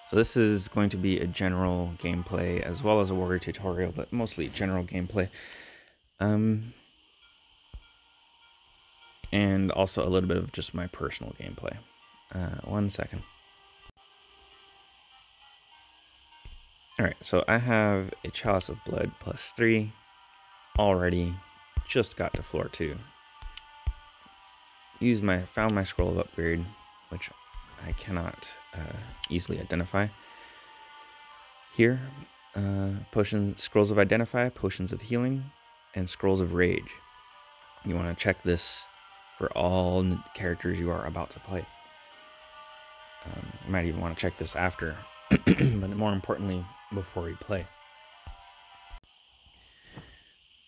So this is going to be a general gameplay as well as a warrior tutorial, but mostly general gameplay. And also a little bit of just my personal gameplay. 1 second. Alright, so I have a Chalice of Blood +3 already. Just got to floor 2. Found my scroll of upgrade, which I cannot easily identify. Here, scrolls of identify, potions of healing, and scrolls of rage. You want to check this for all characters you are about to play. You might even want to check this after, but more importantly, before you play.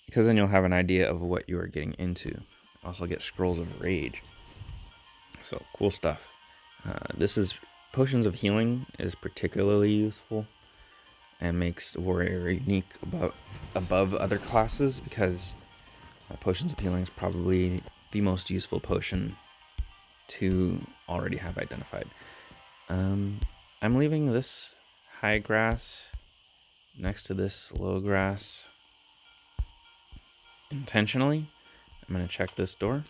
Because then you'll have an idea of what you are getting into. Also get scrolls of rage. So, cool stuff. Potions of healing is particularly useful and makes the warrior unique above other classes, because potions of healing is probably the most useful potion to already have identified. I'm leaving this high grass next to this low grass intentionally. I'm going to check this door.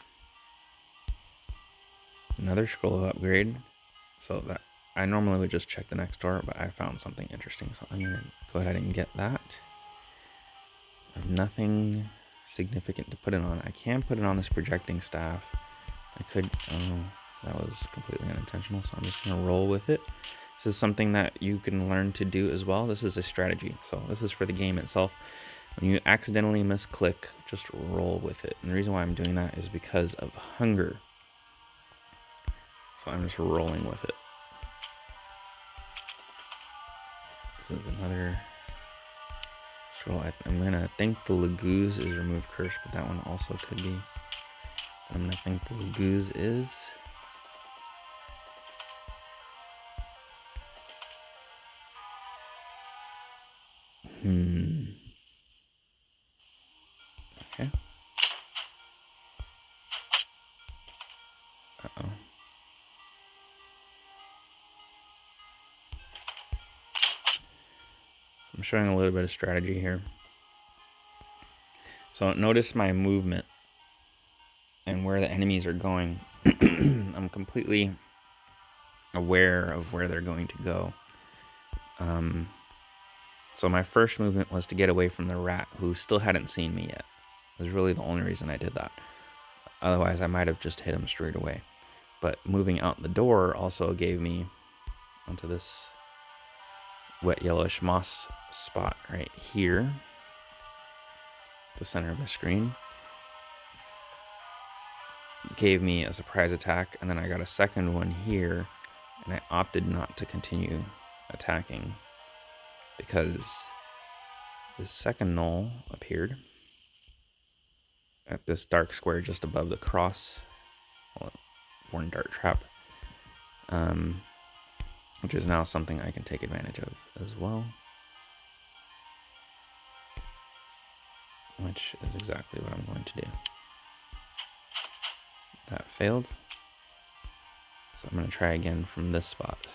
Another scroll of upgrade. So that I normally would just check the next door, but I found something interesting, so I'm going to go ahead and get that. I have nothing significant to put it on. I can put it on this projecting staff. I could, that was completely unintentional, so I'm just going to roll with it. This is something that you can learn to do as well. This is a strategy, so this is for the game itself. When you accidentally misclick, just roll with it. And the reason why I'm doing that is because of hunger. So I'm just rolling with it. This is another scroll. I'm going to think the Laguz is remove curse, but that one also could be. I'm going to think the Laguz is. Okay. Uh-oh. So I'm showing a little bit of strategy here. So notice my movement and where the enemies are going. I'm completely aware of where they're going to go. So my first movement was to get away from the rat, who still hadn't seen me yet. It was really the only reason I did that. Otherwise, I might have just hit him straight away. But moving out the door also gave me onto this wet yellowish moss spot right here, the center of the screen. Gave me a surprise attack, and then I got a second one here, and I opted not to continue attacking because this second null appeared at this dark square just above the cross, worn dart trap, which is now something I can take advantage of as well, which is exactly what I'm going to do. That failed, so I'm going to try again from this spot.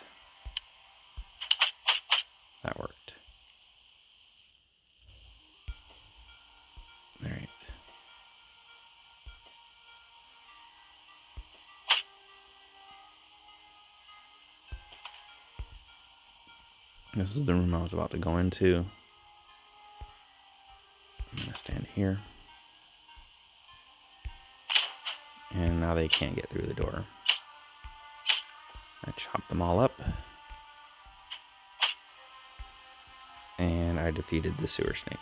That worked. Alright. This is the room I was about to go into. I'm going to stand here. And now they can't get through the door. I chopped them all up. And I defeated the sewer snake.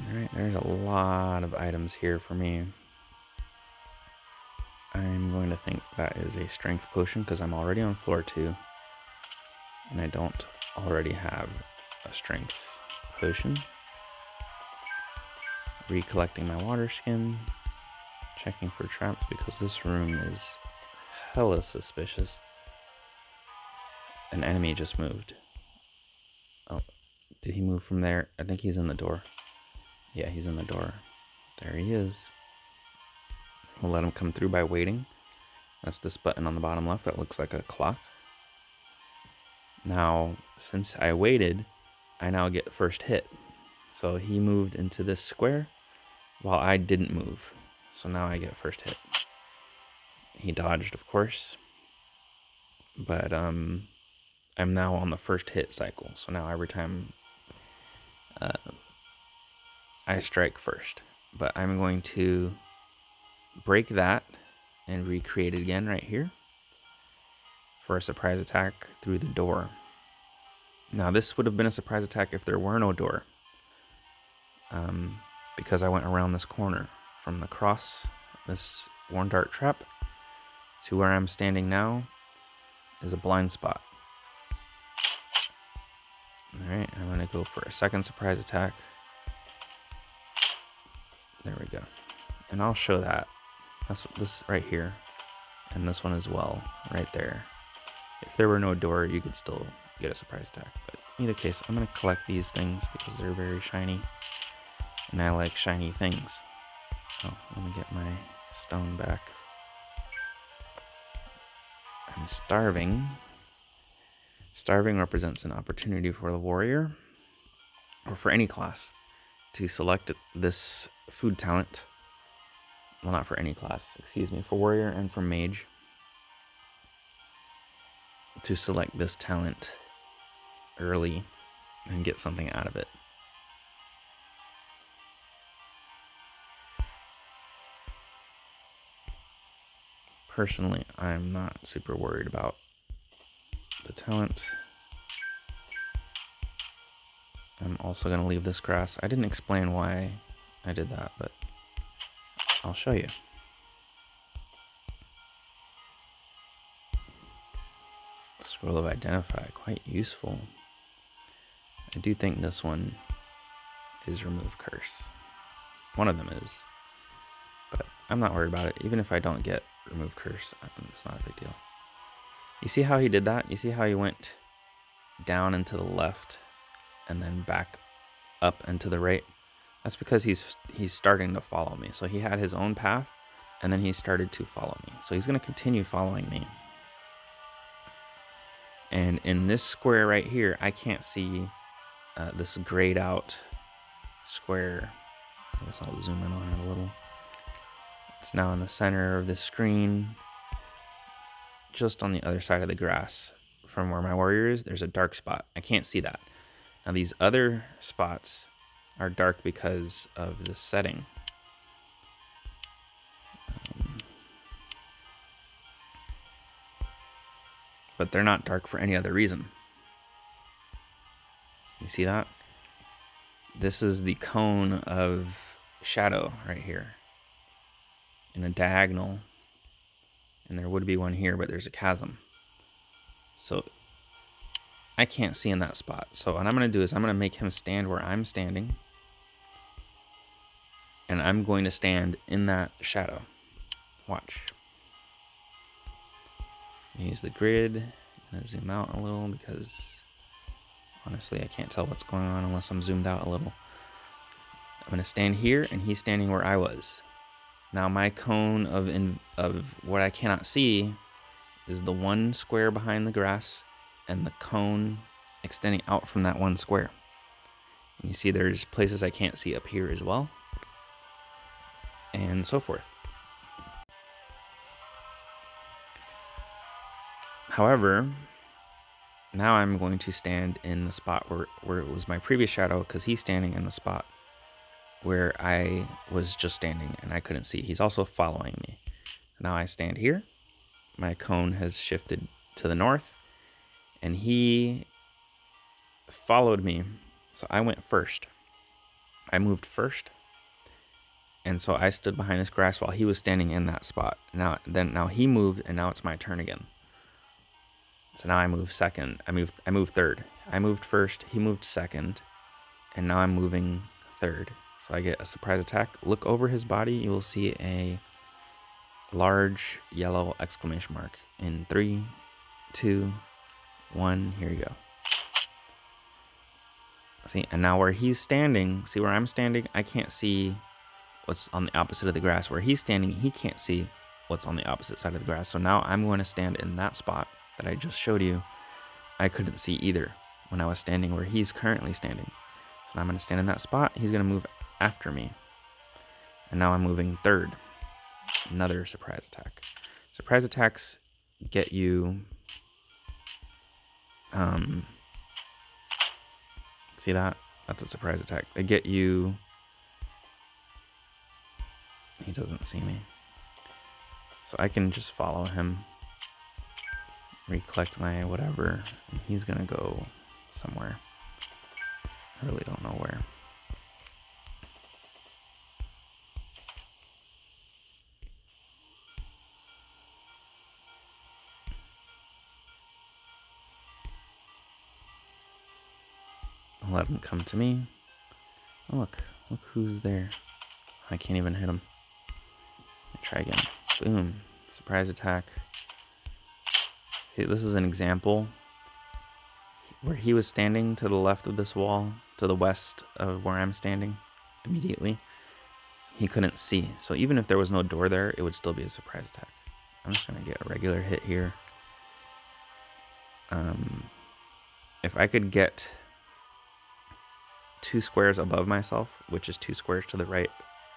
Alright, there's a lot of items here for me. I'm going to think that is a strength potion because I'm already on floor 2. And I don't already have a strength potion. Recollecting my water skin. Checking for traps because this room is hella suspicious. An enemy just moved. Oh, did he move from there? I think he's in the door. Yeah, he's in the door. There he is. We'll let him come through by waiting. That's this button on the bottom left that looks like a clock. Now, since I waited, I now get first hit. So he moved into this square while I didn't move. So now I get first hit. He dodged, of course. But I'm now on the first hit cycle. So now every time I strike first. But I'm going to break that and recreate it again right here for a surprise attack through the door. Now this would have been a surprise attack if there were no door, because I went around this corner from across this worn dart trap to where I'm standing now is a blind spot. Alright, I'm going to go for a second surprise attack. There we go. And I'll show that. That's this right here. And this one as well, right there. If there were no door, you could still get a surprise attack. But in either case, I'm going to collect these things because they're very shiny. And I like shiny things. Oh, let me get my stone back. I'm starving. Starving represents an opportunity for the warrior, or for any class, to select this food talent. Well, not for any class, excuse me, for warrior and for mage, to select this talent early and get something out of it. Personally, I'm not super worried about the talent. I'm also going to leave this grass. I didn't explain why I did that, but I'll show you. Scroll of Identify, quite useful. I do think this one is Remove Curse. One of them is. But I'm not worried about it. Even if I don't get Remove Curse, it's not a big deal. You see how he did that? You see how he went down and to the left and then back up and to the right? That's because he's starting to follow me. So he had his own path and then he started to follow me. So he's going to continue following me. And in this square right here, I can't see this grayed out square. I guess I'll zoom in on it a little. It's now in the center of the screen, just on the other side of the grass from where my warrior is. There's a dark spot. I can't see that. Now these other spots are dark because of the setting. But they're not dark for any other reason. You see that? This is the cone of shadow right here in a diagonal, and there would be one here, but there's a chasm. So I can't see in that spot. So what I'm going to do is I'm going to make him stand where I'm standing, and I'm going to stand in that shadow. Watch. Use the grid. I'm going to zoom out a little because honestly I can't tell what's going on unless I'm zoomed out a little. I'm going to stand here and he's standing where I was. Now my cone of what I cannot see is the one square behind the grass and the cone extending out from that one square. And you see there's places I can't see up here as well, and so forth. However, now I'm going to stand in the spot where it was my previous shadow, because he's standing in the spot where I was just standing and I couldn't see. He's also following me. Now I stand here. My cone has shifted to the north and he followed me. So I went first. I moved first. And so I stood behind this grass while he was standing in that spot. Now he moved and now it's my turn again. So now I move second. I moved third. I moved first, he moved second, and now I'm moving third. So I get a surprise attack. Look over his body, you will see a large yellow exclamation mark. In 3, 2, 1, here you go. See, and now where he's standing, see where I'm standing? I can't see what's on the opposite of the grass. Where he's standing, he can't see what's on the opposite side of the grass. So now I'm going to stand in that spot that I just showed you. I couldn't see either when I was standing where he's currently standing. So I'm going to stand in that spot. He's going to move after me. And now I'm moving third. Another surprise attack. Surprise attacks get you... see that? That's a surprise attack. They get you... He doesn't see me. So I can just follow him. Recollect my whatever. And he's going to go somewhere. I really don't know where. I'll let him come to me. Oh, look who's there. I can't even hit him. Try again. Boom. Surprise attack. This is an example where he was standing to the left of this wall, to the west of where I'm standing immediately. He couldn't see. So even if there was no door there, it would still be a surprise attack. I'm just going to get a regular hit here. If I could get 2 squares above myself, which is 2 squares to the right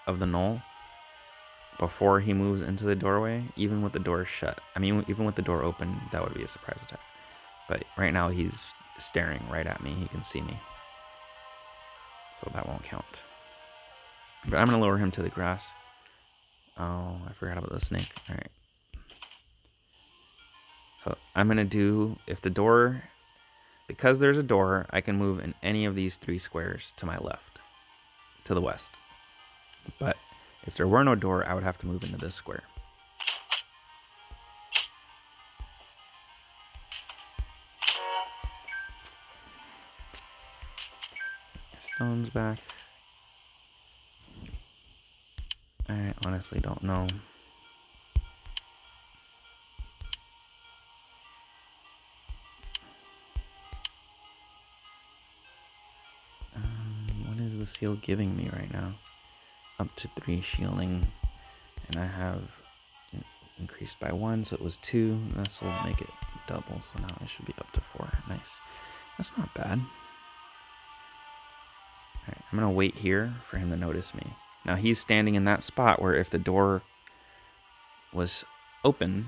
of the knoll, before he moves into the doorway, even with the door shut, I mean, even with the door open, that would be a surprise attack. But right now he's staring right at me. He can see me. So that won't count. But I'm going to lower him to the grass. Oh, I forgot about the snake. All right. So I'm going to do, if the door, because there's a door, I can move in any of these 3 squares to my left, to the west. But if there were no door, I would have to move into this square. Stone's back. I honestly don't know. What is the seal giving me right now? Up to 3 shielding, and I have increased by 1, so it was 2. This will make it double, so now I should be up to 4. Nice. That's not bad. Alright, I'm going to wait here for him to notice me. Now he's standing in that spot where if the door was open,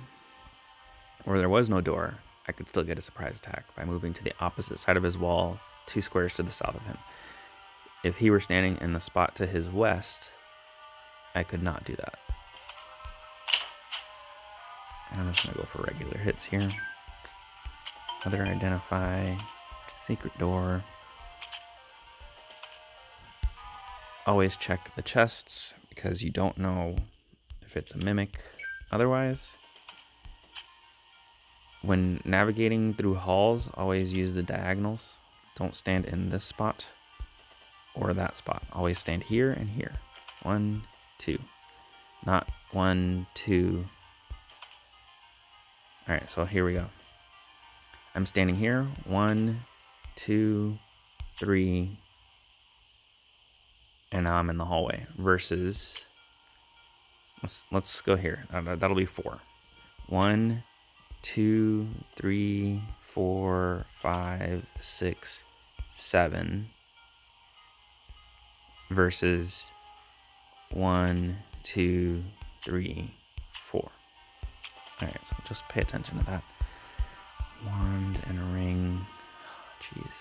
or there was no door, I could still get a surprise attack by moving to the opposite side of his wall, 2 squares to the south of him. If he were standing in the spot to his west, I could not do that. And I'm just going to go for regular hits here. Other identify, secret door. Always check the chests because you don't know if it's a mimic otherwise. When navigating through halls, always use the diagonals. Don't stand in this spot or that spot. Always stand here and here. 1, 2. Not 1, 2. Alright, so here we go. I'm standing here. 1, 2, 3. And now I'm in the hallway. Versus, let's go here. That'll be 4. 1, 2, 3, 4, 5, 6, 7. Versus 1, 2, 3, 4. Alright, so just pay attention to that. Wand and a ring. Jeez.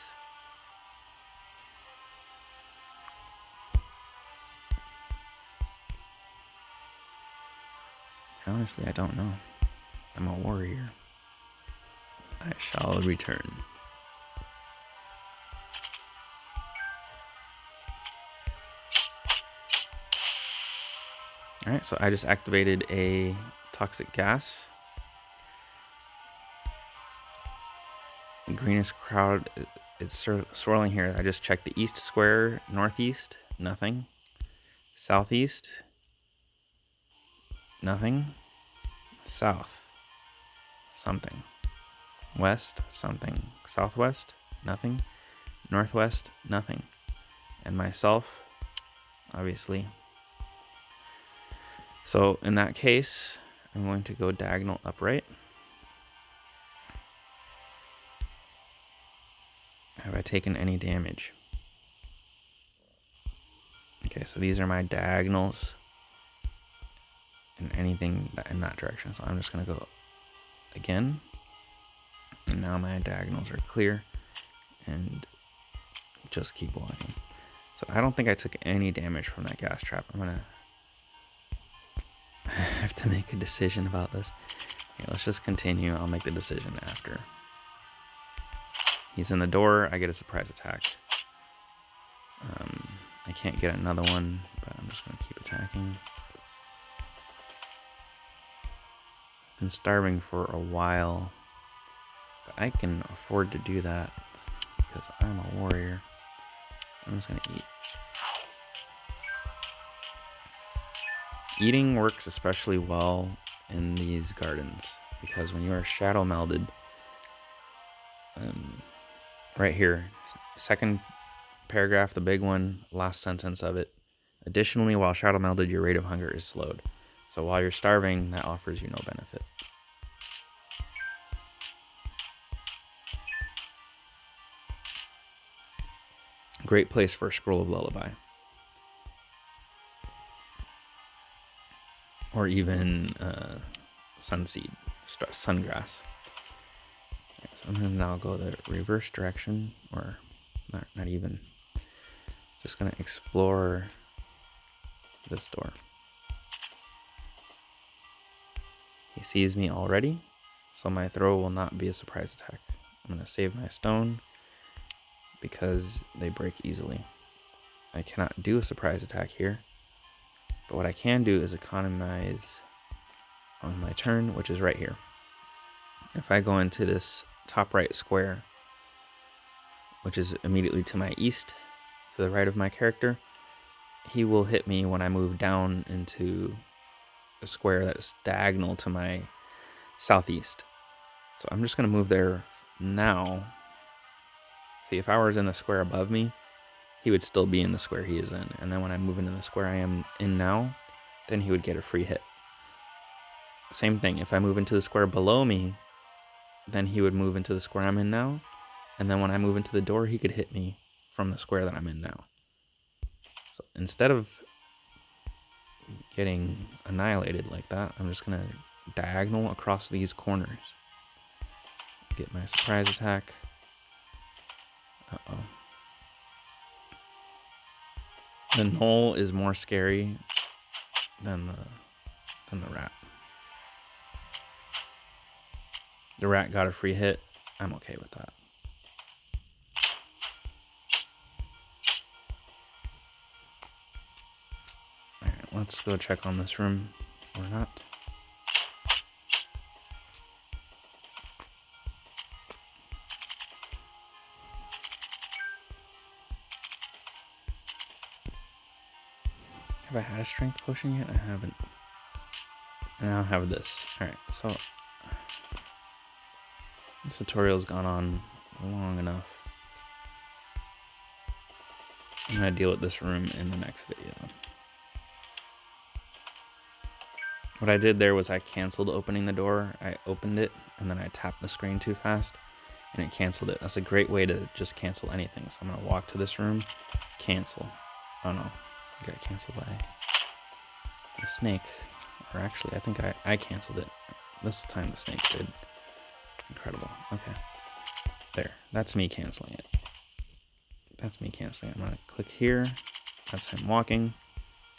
Honestly, I don't know. I'm a warrior. I shall return. Alright, so I just activated a toxic gas. The greenish crowd is swirling here. I just checked the east square, northeast, nothing. Southeast, nothing. South, something. West, something. Southwest, nothing. Northwest, nothing. And myself, obviously. So in that case, I'm going to go diagonal upright. Have I taken any damage? Okay, so these are my diagonals and anything in that direction. So I'm just going to go again. And now my diagonals are clear and just keep walking. So I don't think I took any damage from that gas trap. I'm going to have to make a decision about this. Okay, let's just continue. I'll make the decision after. He's in the door. I get a surprise attack. I can't get another one, but I'm just going to keep attacking. Been starving for a while, but I can afford to do that because I'm a warrior. I'm just going to eat. Eating works especially well in these gardens because when you are shadow melded, right here, second paragraph, the big one, last sentence of it. Additionally, while shadow melded, your rate of hunger is slowed. So while you're starving, that offers you no benefit. Great place for a scroll of lullaby. Or even sunseed, sungrass. So I'm going to now go the reverse direction, or not even. Just going to explore this door. He sees me already, so my throw will not be a surprise attack. I'm going to save my stone because they break easily. I cannot do a surprise attack here, but what I can do is economize on my turn, which is right here. If I go into this top right square, which is immediately to my east, to the right of my character, he will hit me when I move down into a square that's diagonal to my southeast. So I'm just going to move there now. See, if I was in the square above me, he would still be in the square he is in. And then when I move into the square I am in now, then he would get a free hit. Same thing, if I move into the square below me, then he would move into the square I'm in now. And then when I move into the door, he could hit me from the square that I'm in now. So instead of getting annihilated like that, I'm just going to diagonal across these corners. Get my surprise attack. Uh-oh. The gnoll is more scary than the rat. The rat got a free hit. I'm okay with that. Alright, let's go check on this room or not. Have I had a strength potion yet? I haven't. I now have this. Alright, so this tutorial's gone on long enough. I'm going to deal with this room in the next video. What I did there was I canceled opening the door. I opened it, and then I tapped the screen too fast, and it canceled it. That's a great way to just cancel anything. So I'm going to walk to this room, cancel. Oh no, I got canceled by the snake. Or actually, I think I canceled it. This time the snake did. Incredible. Okay. There. That's me canceling it. That's me canceling it. I'm going to click here. That's him walking.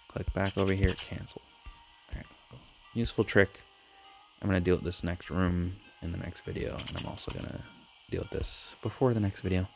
Click back over here. Cancel. Alright. Useful trick. I'm going to deal with this next room in the next video. And I'm also going to deal with this before the next video.